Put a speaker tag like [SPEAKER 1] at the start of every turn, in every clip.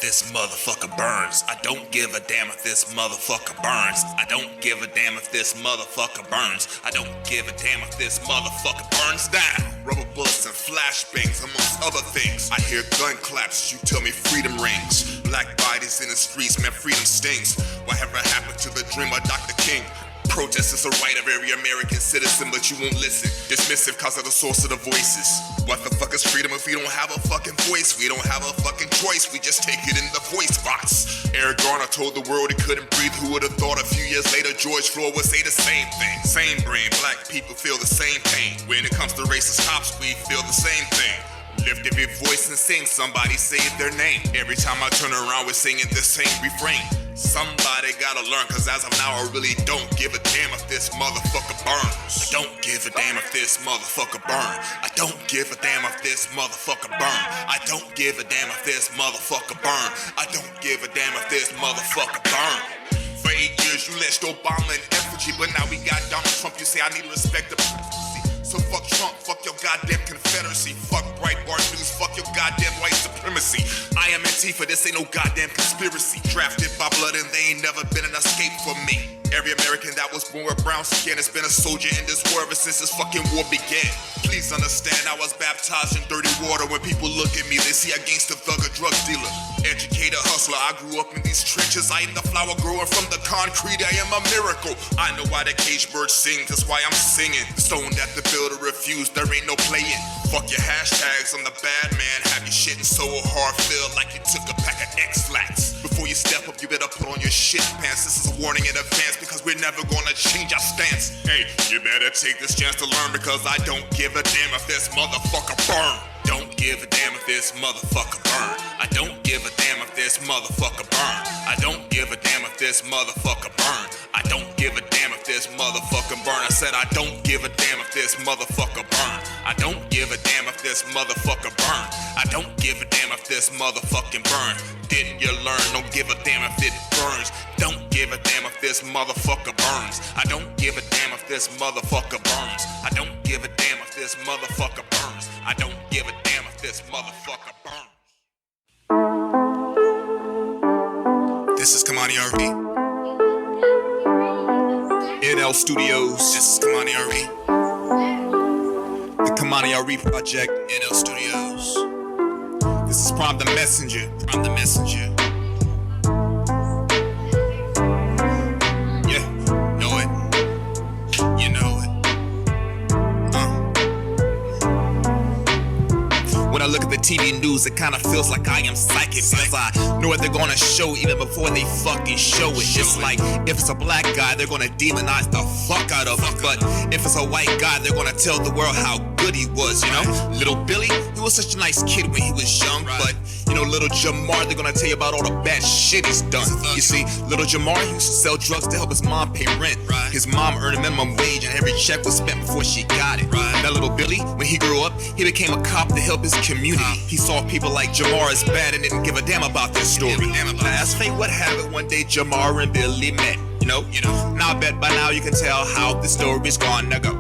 [SPEAKER 1] this motherfucker burns. I don't give a damn if this motherfucker burns. I don't give a damn if this motherfucker burns. I don't give a damn if this motherfucker burns down. Rubber bullets and flashbangs, amongst other things. I hear gun claps, you tell me freedom rings. Black bodies in the streets, man, freedom stings. Whatever happened to the dream of Dr. King? Protest is a right of every American citizen, but you won't listen. Dismissive cause of the source of the voices. What the fuck is freedom if we don't have a fucking voice? We don't have a fucking choice, we just take it in the voice box. Eric Garner told the world he couldn't breathe. Who would have thought a few years later George Floyd would say the same thing? Same brain, black people feel the same pain. When it comes to racist cops, we feel the same thing. Lift every voice and sing, somebody say their name. Every time I turn around, we're singing the same refrain. Somebody gotta learn, cause as of now I really don't give a damn if this motherfucker burns. I don't give a damn if this motherfucker burn. I don't give a damn if this motherfucker burn. I don't give a damn if this motherfucker burn. I don't give a damn if this motherfucker burn. For 8 years you lynched Obama in effigy, but now we got Donald Trump. You say I need to respect the so fuck Trump, fuck your goddamn Confederacy. Fuck Breitbart News, fuck your goddamn white supremacy. I am Antifa, this ain't no goddamn conspiracy. Drafted by blood and they ain't never been an escape for me. Every American that was born with brown skin has been a soldier in this war ever since this fucking war began. Please understand I was baptized in dirty water. When people look at me, they see a gangster, thug, a drug dealer. Educated hustler, I grew up in these trenches. I am the flower growing from the concrete, I am a miracle. I know why the cage bird sings, that's why I'm singing. Stone that the builder refused, there ain't no playing. Fuck your hashtags, I'm the bad man. Have you shitting so hard, feel like you took a pack of X-Lax. Before you step up, you better put on your shit pants. This is a warning in advance, because we're never gonna change our stance. Hey, you better take this chance to learn, because I don't give a damn if this motherfucker burn. Don't give a damn if this motherfucker burn. I don't give a damn if this motherfucker burn. I don't give a damn if this motherfucker burn. I don't give a damn if this motherfucker burn. I said I don't give a damn if this motherfucker burn. I don't give a damn if this motherfucker burn. I don't give a damn if this motherfucking burn. Didn't you learn? Don't give a damn if it burns. Don't give a damn if this motherfucker burns. I don't give a damn if this motherfucker burns. I don't give a damn if this motherfucker burns. I don't give a damn if this motherfucker burns. This is Kamani RV. NL Studios. This is Kamani RV. The Kamani RV Project. NL Studios. This is PrYme the Messenger. PrYme the Messenger. Yeah, know it. You know it. When I look at the TV news, it kinda feels like I am psychic, because I know what they're gonna show even before they fucking show it. It's like, if it's a black guy, they're gonna demonize the fuck out of him. But if it's a white guy, they're gonna tell the world how good he was, you know? Little Billy, he was such a nice kid when he was young, but you know, little Jamar, they're gonna tell you about all the bad shit he's done. You see, little Jamar, he used to sell drugs to help his mom pay rent. His mom earned a minimum wage and every check was spent before she got it. That little Billy, when he grew up, he became a cop to help his community. He saw people like Jamar as bad and didn't give a damn about their story. Now as fate would have it, one day Jamar and Billy met. You know, now I bet by now you can tell how the story's gone. Now go.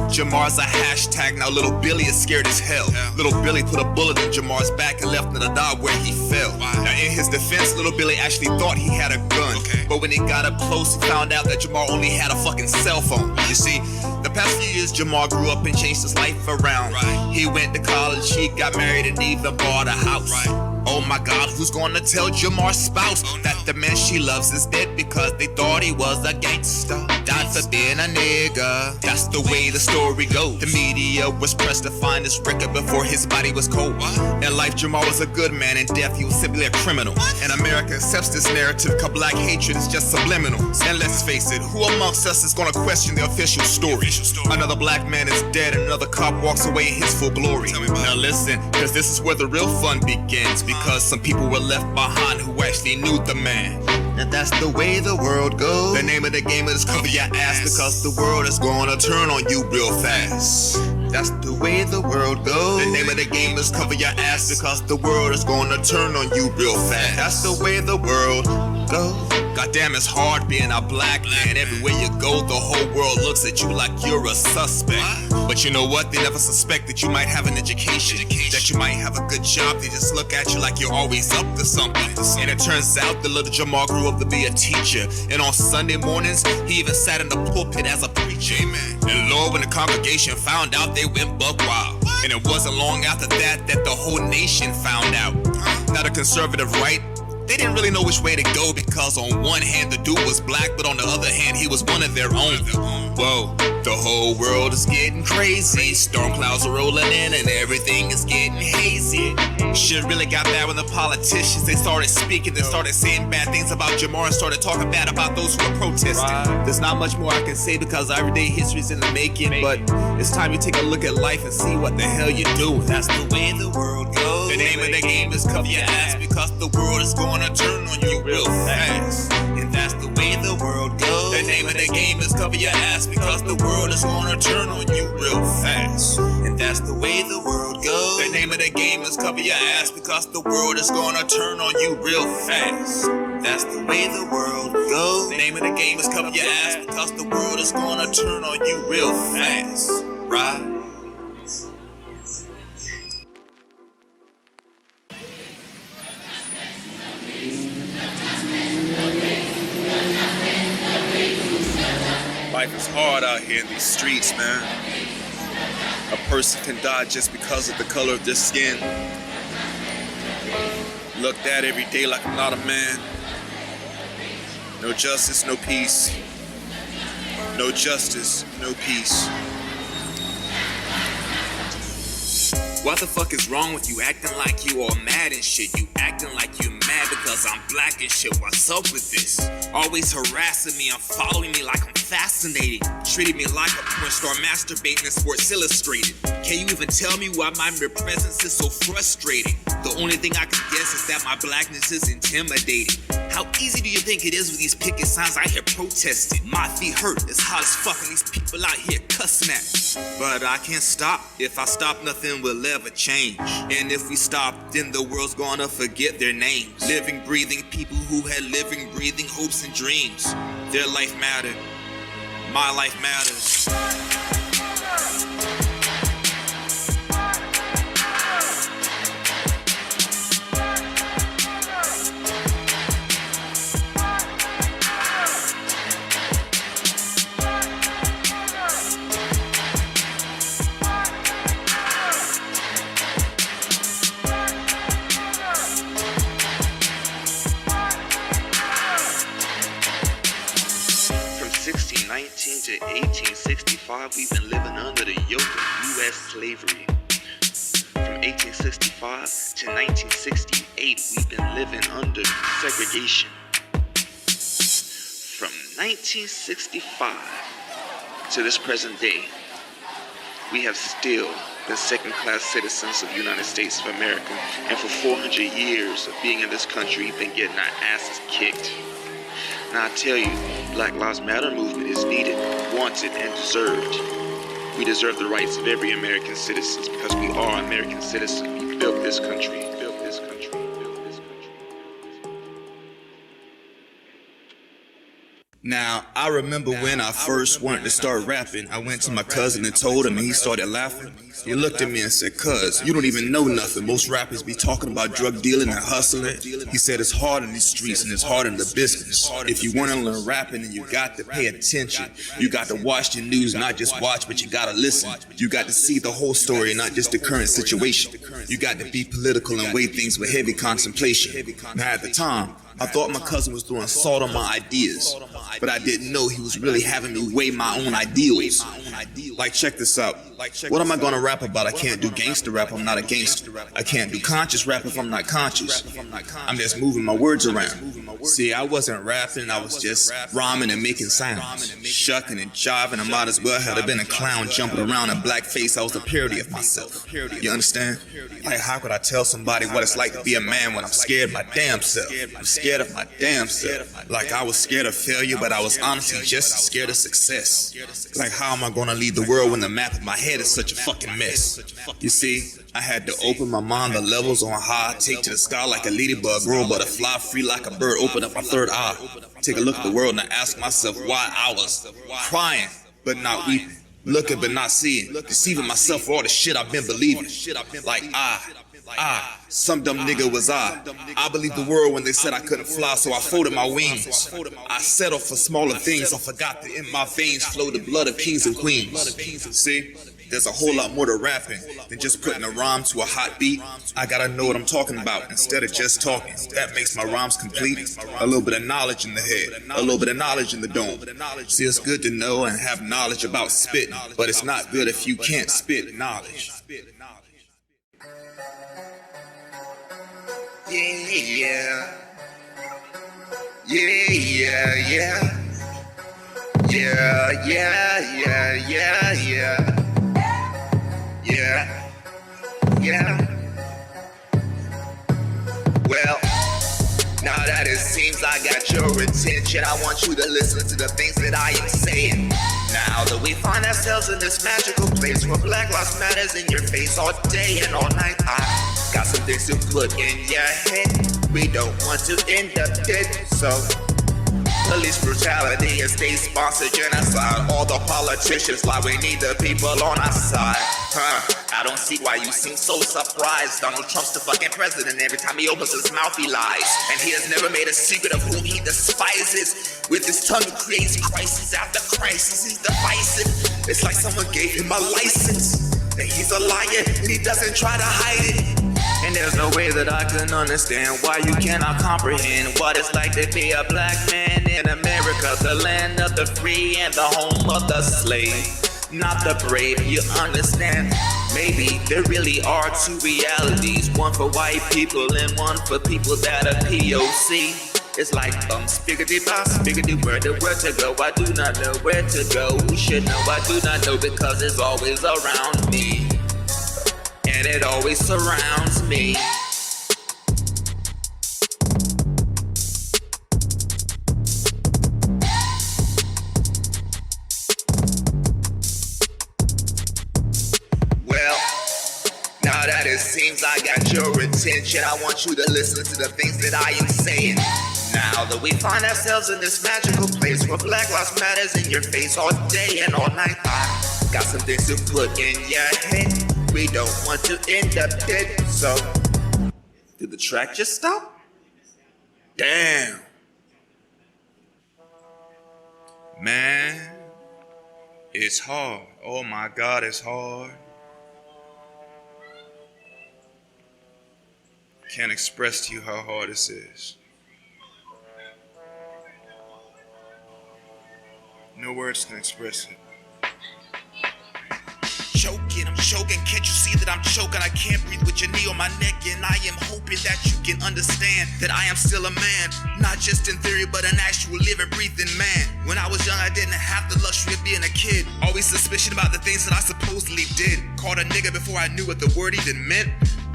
[SPEAKER 1] Jamar's a hashtag, now little Billy is scared as hell. Little Billy put a bullet in Jamar's back and left him to die where he fell. Now in his defense, little Billy actually thought he had a gun. But when he got up close, he found out that Jamar only had a fucking cell phone. You see, the past few years, Jamar grew up and changed his life around. He went to college, he got married and even bought a house. Oh my God, who's gonna tell Jamar's spouse that the man she loves is dead because they thought he was a gangster? Died for being a nigga. That's the way the story goes. The media was pressed to find his record before his body was cold. In life, Jamar was a good man. In death, he was simply a criminal. And America accepts this narrative cause black hatred is just subliminal. And let's face it, who amongst us is gonna question the official story? Another black man is dead and another cop walks away in his full glory. Now listen, cause this is where the real fun begins. Because some people were left behind who actually knew the man. And that's the way the world goes. The name of the game is cover your ass, because the world is gonna turn on you real fast. That's the way the world goes. The name of the game is cover your ass because the world is gonna turn on you real fast. That's the way the world goes. Goddamn, it's hard being a black man. Everywhere you go, the whole world looks at you like you're a suspect. But you know what? They never suspect that you might have an education, that you might have a good job. They just look at you like you're always up to something. And it turns out that little Jamal grew up to be a teacher. And on Sunday mornings, he even sat in the pulpit as a preacher. Amen. And Lord, when the congregation found out, they went buck wild. And it wasn't long after that the whole nation found out. Now the conservative right, they didn't really know which way to go because on one hand the dude was black, but on the other hand he was one of their own. Whoa, the whole world is getting crazy. Storm clouds are rolling in and everything is getting hazy. Shit really got bad when the politicians, they started speaking, they started saying bad things about Jamar and started talking bad about those who were protesting. There's not much more I can say because everyday history's in the making, but it's time you take a look at life and see what the hell you're doing. That's the way the world goes. The name of the game is cover your ass because the world is going to turn on you real fast. And that's the way the world goes. The name of the game is cover your ass because the world is going to turn on you real fast. And that's the way the world goes. The name of the game is cover your ass because the world is going to turn on you real fast. That's the way the world goes. The name of the game is cover your ass because the world is going to turn on you real fast. Right? Life is hard out here in these streets, man. A person can die just because of the color of their skin. Looked at every day like I'm not a man. No justice, no peace. No justice, no peace. What the fuck is wrong with you acting like you all mad and shit? You acting like you mad because I'm black and shit. What's up with this? Always harassing me and following me like I'm fascinating. Treating me like a porn star masturbating in Sports Illustrated. Can you even tell me why my mere presence is so frustrating? The only thing I can guess is that my blackness is intimidating. How easy do you think it is with these picket signs out here protesting? My feet hurt, it's hot as fuck and these people out here cussing at me. But I can't stop. If I stop, nothing will ever change. And if we stop, then the world's gonna forget their names. Living, breathing people who had living, breathing hopes and dreams. Their life mattered. My life matters. To 1865, we've been living under the yoke of U.S. slavery. From 1865 to 1968, we've been living under segregation. From 1965 to this present day, we have still been second-class citizens of the United States of America, and for 400 years of being in this country, we've been getting our asses kicked. Now I tell you, Black Lives Matter movement is needed, wanted, and deserved. We deserve the rights of every American citizen because we are American citizens. We built this country, built this country, built this country. Now, I remember when I first wanted to start rapping, I went to my cousin and told him, and he started laughing. He looked at me and said, "Cuz, you don't even know nothing. Most rappers be talking about drug dealing and hustling." He said, "It's hard in these streets and it's hard in the business. If you want to learn rapping, then you got to pay attention. You got to watch the news, not just watch, but you got to listen. You got to see the whole story, not just the current situation. You got to be political and weigh things with heavy contemplation." Now, at the time, I thought my cousin was throwing salt on my ideas, but I didn't know he was really having me weigh my own ideals. Like, check this out. What am I gonna rap about? I can't do gangster rap, I'm not a gangster. I can't do conscious rap if I'm not conscious. I'm just moving my words around. See, I wasn't rapping, I was just rhyming and making sounds. Shucking and jiving, I might as well have been a clown jumping around in blackface. I was a parody of myself. You understand? Like, how could I tell somebody what it's like to be a man when I'm scared of my damn self? I'm scared of my damn self. Like, I was scared of failure, but I was honestly just as scared of success. Like, how am I gonna lead the world when the map of my head is such a fucking mess? You see, I had to open my mind to levels on how I take to the sky like a ladybug, grow but a fly free like a bird, open up my third eye. Take a look at the world and I ask myself why I was crying but not weeping, looking but not seeing, deceiving myself for all the shit I've been believing. Like some dumb nigga was I. I believed the world when they said I couldn't fly, so I folded my wings. I settled for smaller things. I forgot that in my veins flowed the blood of kings and queens. See? There's a whole lot more to rapping than just putting a rhyme to a hot beat. I gotta know what I'm talking about instead of just talking. That makes my rhymes complete. A little bit of knowledge in the head, a little bit of knowledge in the dome. See, it's good to know and have knowledge about spitting, but it's not good if you can't spit knowledge. Yeah. Well, now that it seems I got your attention, I want you to listen to the things that I am saying. Now that we find ourselves in this magical place where Black Lives Matters in your face all day and all night, I got some things to put in your head. We don't want to end up dead, so police brutality and state-sponsored genocide. All the politicians lie, we need the people on our side. I don't see why you seem so surprised. Donald Trump's the fucking president. Every time he opens his mouth, he lies. And he has never made a secret of whom he despises. With his tongue, he creates crisis after crisis. He's divisive. It's like someone gave him a license. And he's a liar, and he doesn't try to hide it. And there's no way that I can understand why you cannot comprehend what it's like to be a black man in America, the land of the free and the home of the slave. Not the brave, you understand? Maybe there really are two realities, one for white people and one for people that are POC. It's like spiggity bop, spiggity where to go. I do not know where to go. Who should know? I do not know because it's always around me. And it always surrounds me. Well, now that it seems I got your attention, I want you to listen to the things that I am saying. Now that we find ourselves in this magical place where Black Lives Matters in your face all day and all night, I got some things to put in your head. We don't want to end up dead, so did the track just stop? Damn. Man, it's hard. Oh my God, it's hard. Can't express to you how hard this is. No words can express it. I'm choking, can't you see that I'm choking? I can't breathe with your knee on my neck, and I am hoping that you can understand that I am still a man, not just in theory, but an actual living, breathing man. When I was young, I didn't have the luxury of being a kid, always suspicious about the things that I supposedly did. Called a nigga before I knew what the word even meant.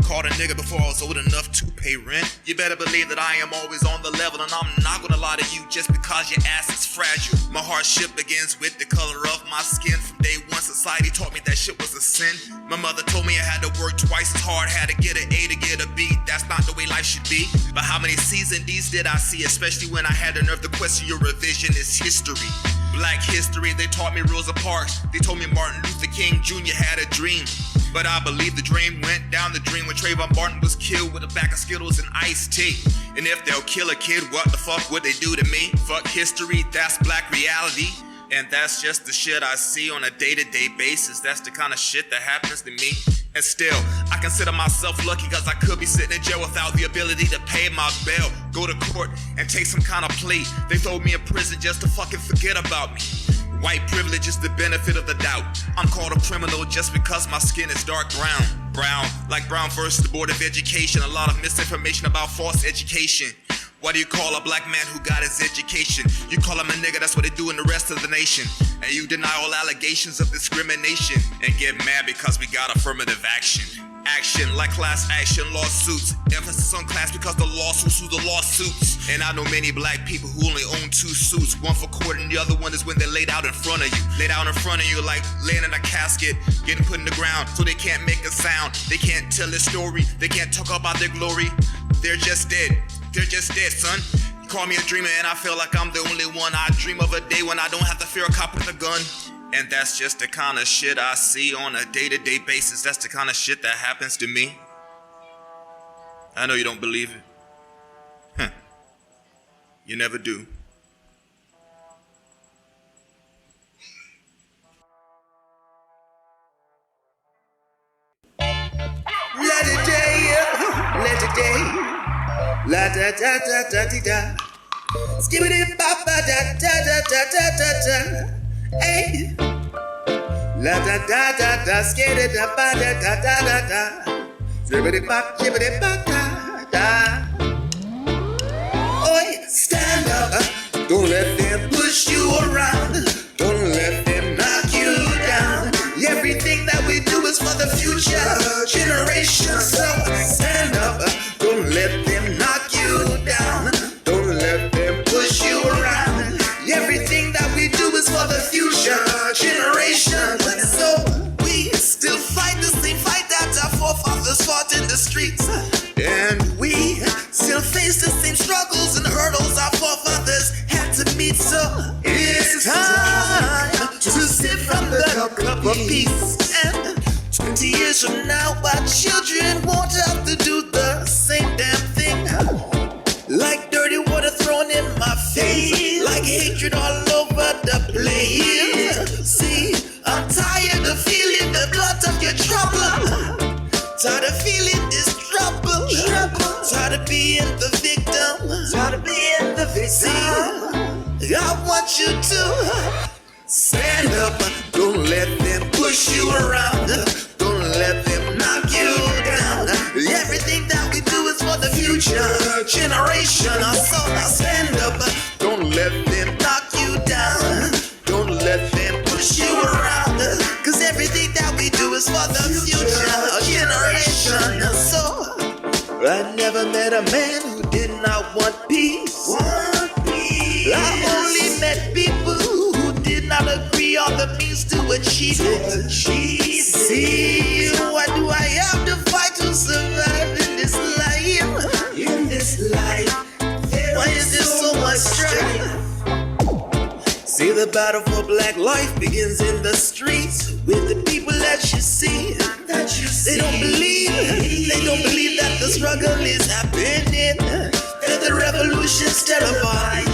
[SPEAKER 1] Called a nigga before I was old enough to pay rent. You better believe that I am always on the level, and I'm not gonna lie to you just because your ass is fragile. My hardship begins with the color of my skin. From day one, society taught me that shit was a sin. My mother told me I had to work twice as hard, had to get an A to get a B. That's not the way life should be. But how many C's and D's did I see? Especially when I had the nerve to question your revision is history. Black history, they taught me Rosa Parks. They told me Martin Luther King Jr. had a dream. But I believe the dream went down the dream when Trayvon Martin was killed with a bag of Skittles and iced tea. And if they'll kill a kid, what the fuck would they do to me? Fuck history, that's black reality. And that's just the shit I see on a day-to-day basis. That's the kind of shit that happens to me. And still, I consider myself lucky cause I could be sitting in jail without the ability to pay my bail. Go to court and take some kind of plea. They throw me in prison just to fucking forget about me. White privilege is the benefit of the doubt. I'm called a criminal just because my skin is dark brown. Brown, like Brown versus the Board of Education. A lot of misinformation about false education. What do you call a black man who got his education? You call him a nigga, that's what they do in the rest of the nation. And you deny all allegations of discrimination and get mad because we got affirmative action. Action like class action lawsuits. Emphasis on class because the lawsuits who the lawsuits. And I know many black people who only own 2 suits. One for court and the other one is when they're laid out in front of you. Laid out in front of you like laying in a casket, getting put in the ground so they can't make a sound. They can't tell their story. They can't talk about their glory. They're just dead. They're just dead, son. You call me a dreamer and I feel like I'm the only one. I dream of a day when I don't have to fear a cop with a gun. And that's just the kind of shit I see on a day-to-day basis. That's the kind of shit that happens to me. I know you don't believe it. Huh. You never do.
[SPEAKER 2] Let it day, let it day. La da da da da da da. Skibbity ba ba da da da da da da da. Hey. La da da da da. Skibbity da ba da da da da da. Skibbity ba da da. Oi, stand up. Don't let them push you around. Don't let them knock you down. Everything that we do is for the future generation. So stand up. Don't let them knock you down. Don't let them push you around. Everything that we do is for the future generation. So we still fight the same fight that our forefathers fought in the streets. And we still face the same struggles and hurdles our forefathers had to meet. So it's time to sip from the cup of peace. And 20 years from now, our children won't have to do the same damn thing. Like dirty water thrown in my face, like hatred all over the place. See, I'm tired of feeling the brunt of your trouble. Tired of feeling this trouble. Tired of being the victim. Tired of being the victim. See, I want you to stand up. Don't let them push you around. Don't let them knock you down. Everything that we do is for the future generation. So now stand up. Don't let them knock you down. Don't let them push you around. Cause everything that we do is for the future generation. So I never met a man who did not want peace. I only met people who did not agree on the means to achieve it. See, why do I have to fight to survive in this life? In this life, why is there so much strife? See, the battle for black life begins in the streets with the people that you see. They don't believe that the struggle is happening. That the revolution's terrified.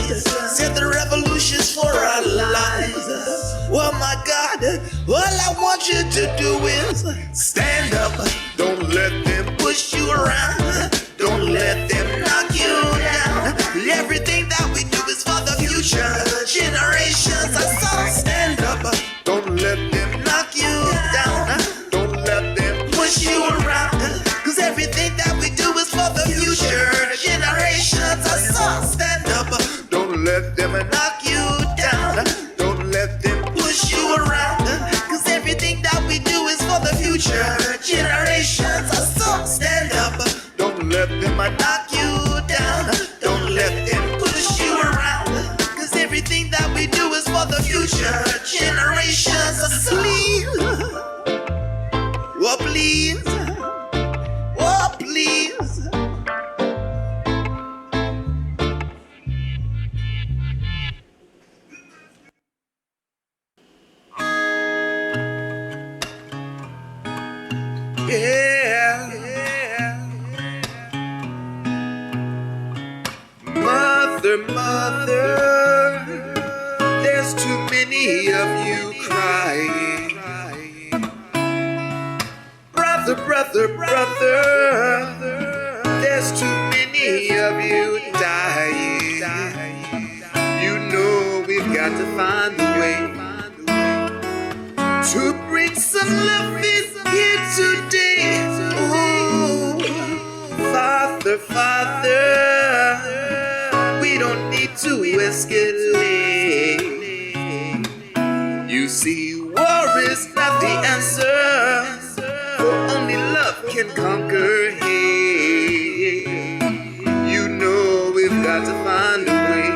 [SPEAKER 2] Said the revolution's for our lives. Oh my God, all I want you to do is stand up. Don't let them push you around. Don't let them knock you down. Everything that we do is for the future generations. I saw stand up. Don't let them knock you down. Don't let them push you around. Cause everything that we do is for the future generations. I saw stand up. Don't let them knock you down. Don't let them push you around. Cause everything that we do is for the future generations. I saw stand up. Don't let them knock you down. Don't let them push you around. Cause everything that we do is for the future generations. Please, oh please, oh please. Yeah. Mother, there's too many of you crying. Brother, there's too many of you dying. You know we've got to find a way to bring some love in here today. Oh, Father, we don't need to escalate. You see, war is not the answer, for only love can conquer hate. You know we've got to find a way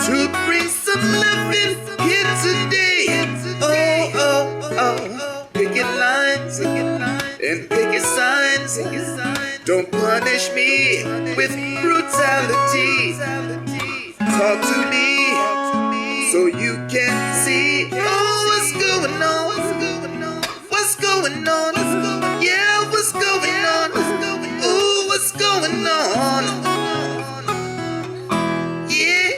[SPEAKER 2] to bring some loving here today. Oh, picket lines and picket signs. Don't punish me with brutality. Talk to me so you can see. Oh, what's going on? What's going on? Yeah, what's going on? Oh, what's going on? Yeah.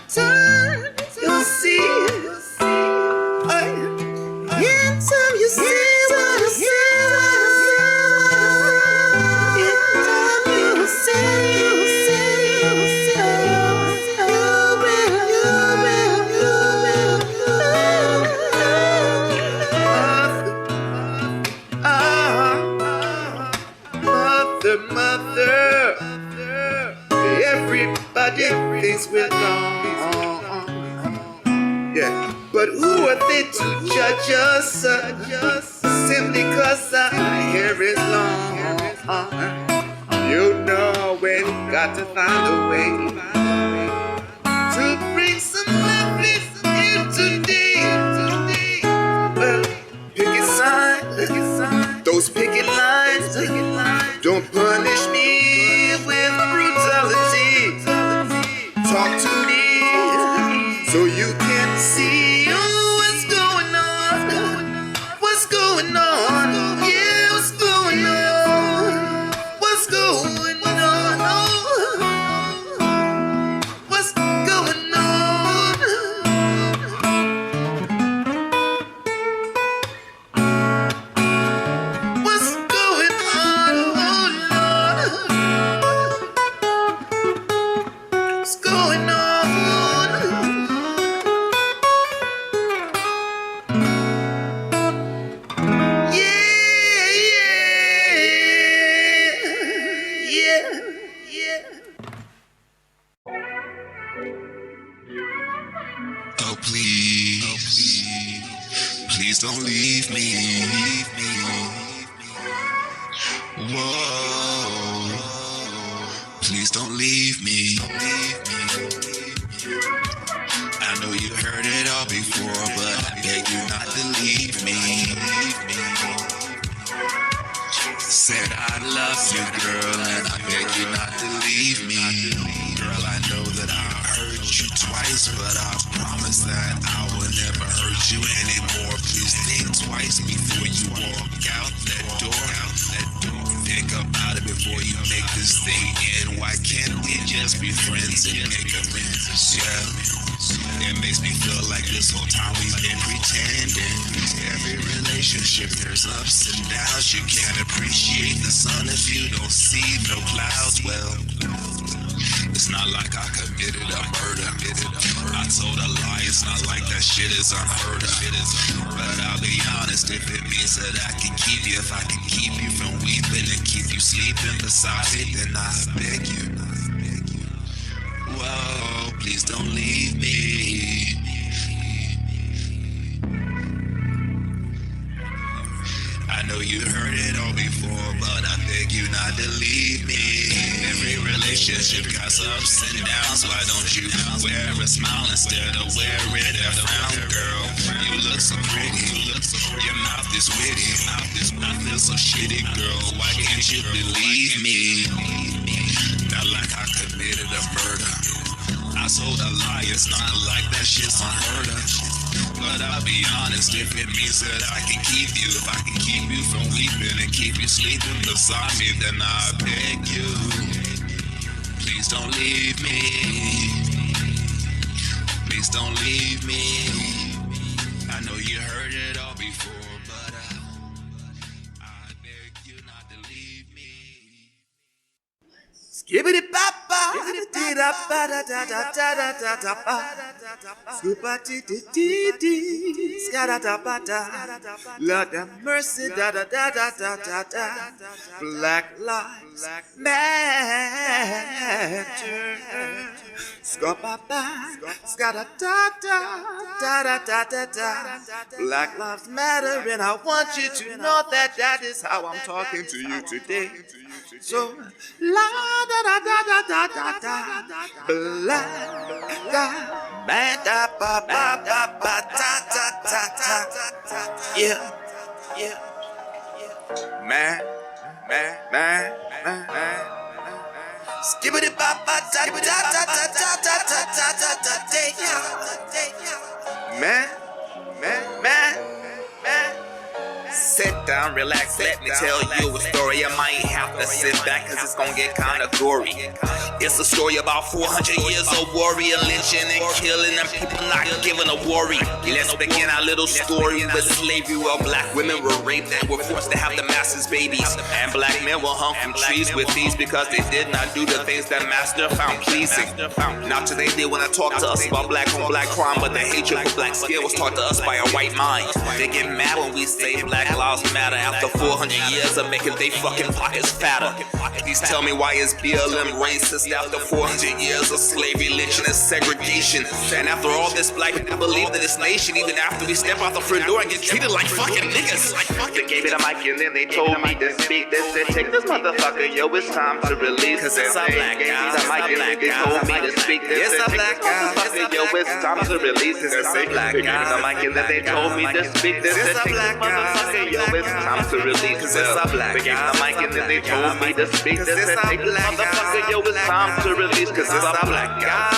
[SPEAKER 2] Time you'll see. In time you see what I see. In time you will see. Mother, everybody thinks we're gone. Yeah, but who are they to judge us? Simply cause our hair is long. You know we've got to find a way to bring some love in today. Well, picket signs, those picket lines. Don't punish me with brutality. Talk to me so you can see. Oh, what's going on? What's going on? Yeah, what's going on? What's going on? What's going on? What's going on? What's going on? Yeah.
[SPEAKER 1] Oh please don't leave me. Whoa, please don't leave me. I know you heard it all before, but I beg you not to leave me. Said I love you, girl, and I beg you not to leave me. Girl, I know that I hurt you twice, but I promise that I will never hurt you anymore. Please think twice before you walk out that door. Think about it before you make this thing end. Why can't we just be friends and make amends? Yeah, it makes me feel like this whole time we've been pretending. Every relationship there's ups and downs. You can't appreciate the sun if you don't see no clouds. Well, it's not like I committed a murder. I told a lie, it's not like that shit is unheard of. But I'll be honest, if it means that I can keep you, if I can keep you from weeping and keep you sleeping beside me, then I beg you. Whoa, please don't leave me. I know you heard it all before, but I beg you not to leave me. Every relationship got ups and downs. Why don't you wear a smile instead of wearing a frown, girl? You look so pretty, your mouth is witty. I feel so shitty, girl. Why can't you believe me? Not like I committed a murder. I told a lie, it's not like that shit's unheard of. But I'll be honest, if it means that I can keep you, if I can keep you from weeping and keep you sleeping beside me, then I beg you, please don't leave me. Please don't leave me. I know you heard it all before, but I beg you not to leave me.
[SPEAKER 2] Skibbity papa, dee da ba da da da da da da da ba. Scoopa dee dee dee dee, skada da ba da. Lord have mercy, da da da da da da da. Black lives matter. Scoopa ba, skada da da da da da da da. Black lives matter, and I want you to know that that is how I'm talking to you today. So, la da da da da da da da, black da da ba ba ba ba da da da da, yeah, yeah, man, man, man, man, man. Skibbity ba ba da da da da da da da da da da, man, man, man, man. Sit down, relax, let me tell you a story. I might have to sit back cause it's gonna get kinda gory. It's a story about 400 years of warrior lynching and killing and people not giving a worry. Let's begin our little story with slavery where black women were raped and were forced to have the master's babies. And black men were hung from trees with ease because they did not do the things that master found pleasing. Now today they wanna talk to us about black on black crime, but the hatred for black skin was taught to us by a white mind. They get mad when we say black lives matter after 400 years of making they fucking pockets fatter. Please tell me why is BLM racist after 400 years of slavery, lynching, and segregation? And after all this, black people believe in this nation even after we step out the front door and get treated like fucking niggas. They gave me the mic and then they told me to speak. They said, take this motherfucker, yo, it's time to release. Cause it's a black guy. They gave me the mic and then they told me to speak. They said, take this motherfucker, yo, it's time to release. Cause it's a black guy. They gave me the mic and then they told me to speak. They said, take this motherfucker, yo, it's time to release. Cause it's a black guy. They gave me the mic and then they told me to speak. They said, take this motherfucker, yo, it's time to release. Cause it's a black guy.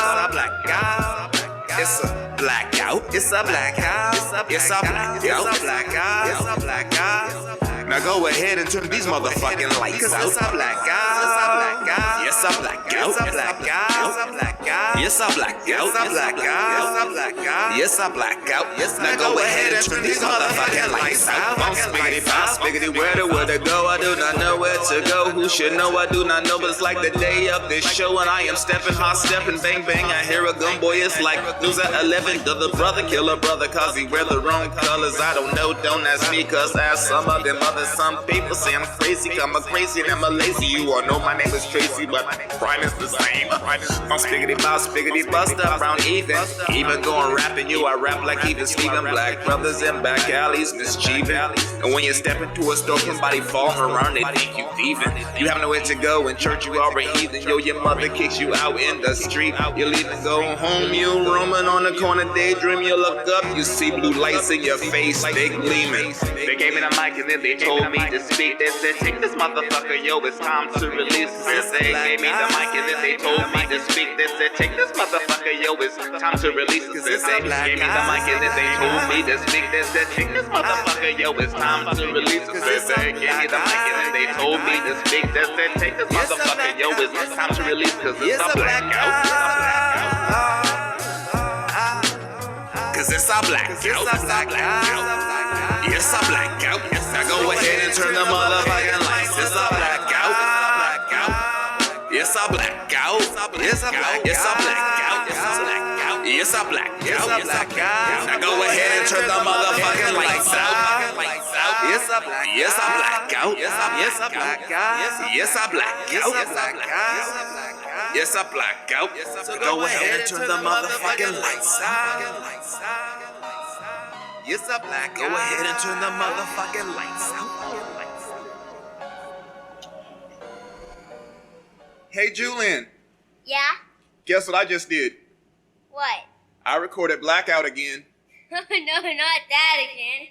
[SPEAKER 2] It's a blackout. It's a blackout. It's a blackout. It's a blackout. It's a blackout. Now go ahead and turn these motherfucking lights out. It's a blackout. It's a blackout. It's a blackout. It's a blackout. It's a blackout. It's a blackout. It's a blackout. It's a blackout. It's a blackout. Now go ahead and turn these motherfucking lights out. I'm spiggity, where to go? I do not know where to go. Who should know? I do not know, but it's like the day of this show, and I am stepping, hot stepping, bang bang. I hear a gun boy. It's like news at 11. Does the brother kill a brother cause he wear the wrong colors? I don't know. Don't ask me, cause ask some of them others. Some people say I'm crazy, I'm a crazy and I'm a lazy. You all know my name is Tracy, but PrYme is the same. I'm spiggity boss, spiggity bust up round even. Even going rapping, you I rap like even Steven. Black brothers in back alleys, mischieving. And when you step into a store, somebody falling around, they think you thieving. You have nowhere to go, in church you are a heathen. Yo, your mother kicks you out in the street. You leave and go home, you roaming on the corner, daydream. You look up, you see blue lights in your face, they gleaming. They gave me the mic and then they told me to speak. They said, take this motherfucker, yo, it's time to release. They gave me the mic and then they told me to speak. They said, take this motherfucker, yo, it's time to release. They gave me the mic and then they told me to speak. They said, take this motherfucker, yo, it's time to release. They gave me the mic and then they told me to speak. They said, take this motherfucker, yo, it's time to release. Cause it's a blackout. Cause it's a blackout. It's a blackout. Now go ahead and turn the motherfucking lights. It's a blackout. It's a blackout. It's a blackout. It's a blackout. It's a blackout. Now go ahead and turn the motherfucking lights out. It's a blackout. It's a blackout. It's a blackout. It's a blackout. So go ahead and turn the motherfucking lights out. It's a blackout. Go ahead and turn the motherfucking lights out. Hey, Julian.
[SPEAKER 3] Yeah?
[SPEAKER 2] Guess what I just did?
[SPEAKER 3] What?
[SPEAKER 2] I recorded Blackout again.
[SPEAKER 3] No, not that again.